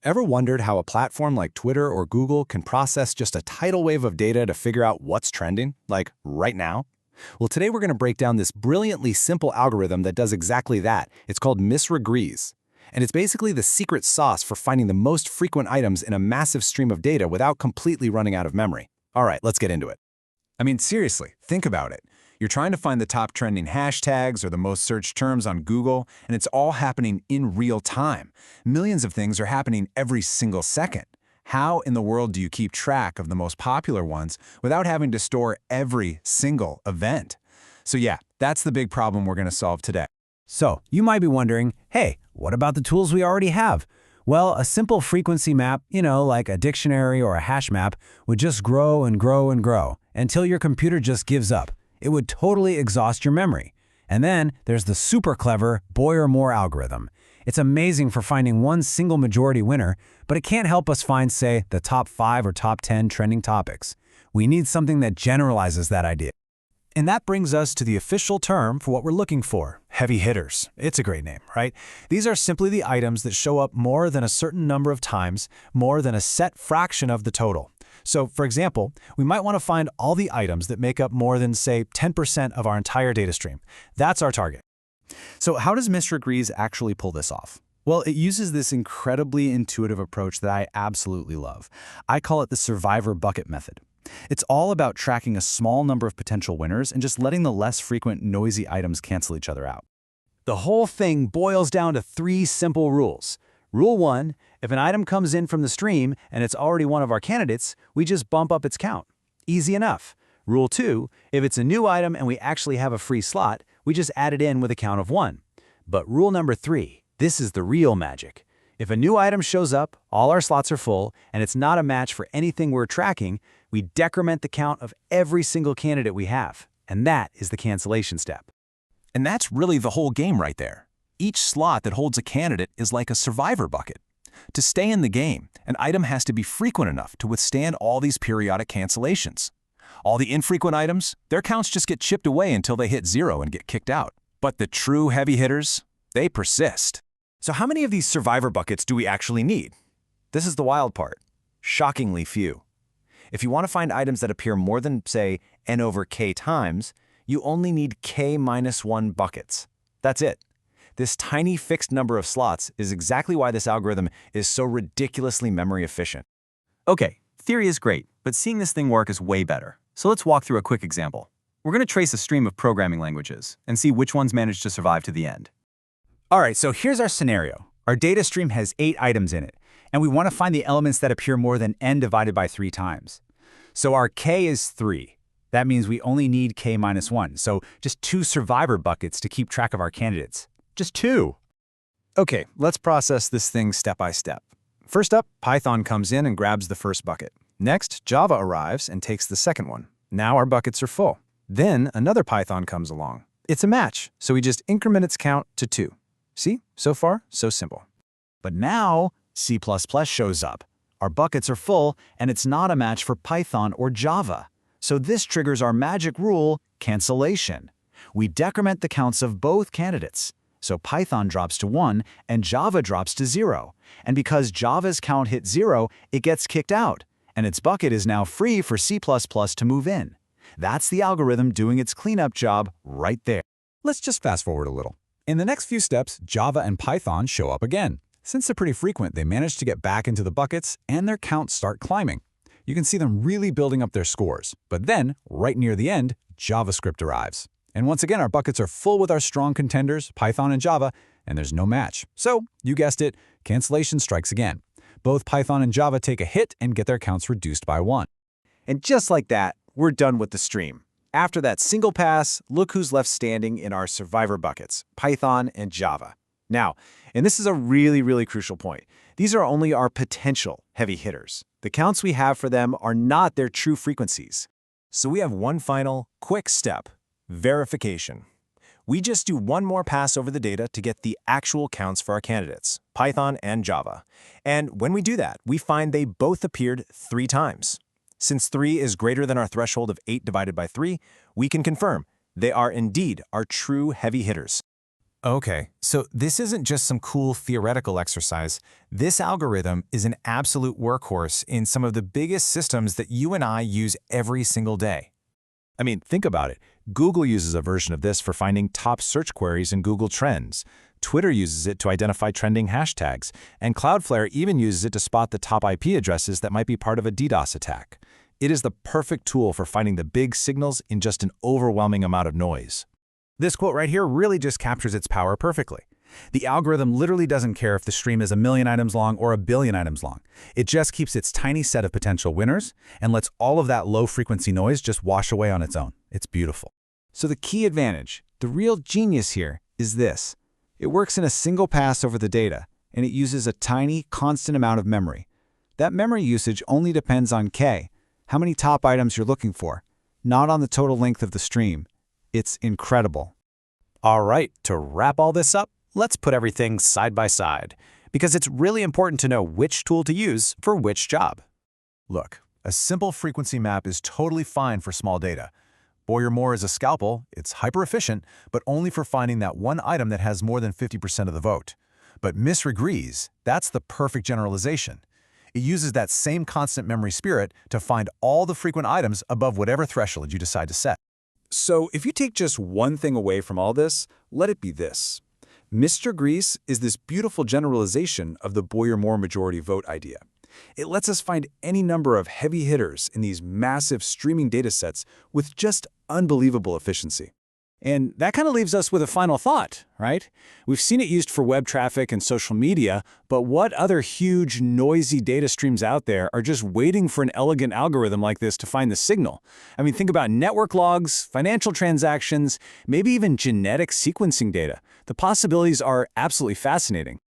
Ever wondered how a platform like Twitter or Google can process just a tidal wave of data to figure out what's trending, like right now? Well, today we're going to break down this brilliantly simple algorithm that does exactly that. It's called Misra-Gries. And it's basically the secret sauce for finding the most frequent items in a massive stream of data without completely running out of memory. All right, let's get into it. I mean, seriously, think about it. You're trying to find the top trending hashtags or the most searched terms on Google, and it's all happening in real time. Millions of things are happening every single second. How in the world do you keep track of the most popular ones without having to store every single event? So yeah, that's the big problem we're going to solve today. So, you might be wondering, hey, what about the tools we already have? Well, a simple frequency map, like a dictionary or a hash map, would just grow and grow and grow until your computer just gives up. It would totally exhaust your memory. And then there's the super clever Boyer-Moore algorithm. It's amazing for finding one single majority winner, but it can't help us find, say, the top 5 or top 10 trending topics. We need something that generalizes that idea. And that brings us to the official term for what we're looking for, heavy hitters. It's a great name, right? These are simply the items that show up more than a certain number of times, more than a set fraction of the total. So, for example, we might want to find all the items that make up more than, say, 10% of our entire data stream. That's our target. So how does Misra-Gries actually pull this off? Well, it uses this incredibly intuitive approach that I absolutely love. I call it the survivor bucket method. It's all about tracking a small number of potential winners and just letting the less frequent, noisy items cancel each other out. The whole thing boils down to 3 simple rules. Rule 1, if an item comes in from the stream and it's already one of our candidates, we just bump up its count. Easy enough. Rule 2, if it's a new item and we actually have a free slot, we just add it in with a count of 1. But rule number 3, this is the real magic. If a new item shows up, all our slots are full, and it's not a match for anything we're tracking, we decrement the count of every single candidate we have. And that is the cancellation step. And that's really the whole game right there. Each slot that holds a candidate is like a survivor bucket. To stay in the game, an item has to be frequent enough to withstand all these periodic cancellations. All the infrequent items, their counts just get chipped away until they hit 0 and get kicked out. But the true heavy hitters, they persist. So how many of these survivor buckets do we actually need? This is the wild part. Shockingly few. If you want to find items that appear more than, say, n over k times, you only need k-1 buckets. That's it. This tiny fixed number of slots is exactly why this algorithm is so ridiculously memory efficient. Okay, theory is great, but seeing this thing work is way better. So let's walk through a quick example. We're going to trace a stream of programming languages and see which ones manage to survive to the end. All right, so here's our scenario. Our data stream has 8 items in it, and we want to find the elements that appear more than n divided by 3 times. So our k is 3. That means we only need k-1, so just 2 survivor buckets to keep track of our candidates. Just 2. Okay, let's process this thing step by step. First up, Python comes in and grabs the first bucket. Next, Java arrives and takes the second one. Now our buckets are full. Then another Python comes along. It's a match, so we just increment its count to 2. See? So far, so simple. But now, C++ shows up. Our buckets are full, and it's not a match for Python or Java. So this triggers our magic rule, cancellation. We decrement the counts of both candidates. So Python drops to 1, and Java drops to 0. And because Java's count hit 0, it gets kicked out, and its bucket is now free for C++ to move in. That's the algorithm doing its cleanup job right there. Let's just fast forward a little. In the next few steps, Java and Python show up again. Since they're pretty frequent, they manage to get back into the buckets and their counts start climbing. You can see them really building up their scores. But then, right near the end, JavaScript arrives. And once again, our buckets are full with our strong contenders, Python and Java, and there's no match. So, you guessed it, cancellation strikes again. Both Python and Java take a hit and get their counts reduced by 1. And just like that, we're done with the stream. After that single pass, look who's left standing in our survivor buckets, Python and Java. Now, and this is a really crucial point, these are only our potential heavy hitters. The counts we have for them are not their true frequencies. So we have one final, quick step, verification. We just do one more pass over the data to get the actual counts for our candidates, Python and Java. And when we do that, we find they both appeared 3 times. Since 3 is greater than our threshold of 8 divided by 3, we can confirm they are indeed our true heavy hitters. Okay, so this isn't just some cool theoretical exercise. This algorithm is an absolute workhorse in some of the biggest systems that you and I use every single day. I mean, think about it. Google uses a version of this for finding top search queries in Google Trends. Twitter uses it to identify trending hashtags, and Cloudflare even uses it to spot the top IP addresses that might be part of a DDoS attack. It is the perfect tool for finding the big signals in just an overwhelming amount of noise. This quote right here really just captures its power perfectly. The algorithm literally doesn't care if the stream is 1,000,000 items long or 1,000,000,000 items long. It just keeps its tiny set of potential winners and lets all of that low-frequency noise just wash away on its own. It's beautiful. So the key advantage, the real genius here, is this. It works in a single pass over the data, and it uses a tiny, constant amount of memory. That memory usage only depends on K, how many top items you're looking for, not on the total length of the stream. It's incredible. All right, to wrap all this up, let's put everything side by side, because it's really important to know which tool to use for which job. Look, a simple frequency map is totally fine for small data. Boyer-Moore is a scalpel, it's hyper-efficient, but only for finding that one item that has more than 50% of the vote. But Misra-Gries, that's the perfect generalization. It uses that same constant memory spirit to find all the frequent items above whatever threshold you decide to set. So if you take just one thing away from all this, let it be this. Misra-Gries is this beautiful generalization of the Boyer-Moore majority vote idea. It lets us find any number of heavy hitters in these massive streaming datasets with just unbelievable efficiency. And that kind of leaves us with a final thought, right? We've seen it used for web traffic and social media, but what other huge, noisy data streams out there are just waiting for an elegant algorithm like this to find the signal? I mean, think about network logs, financial transactions, maybe even genetic sequencing data. The possibilities are absolutely fascinating.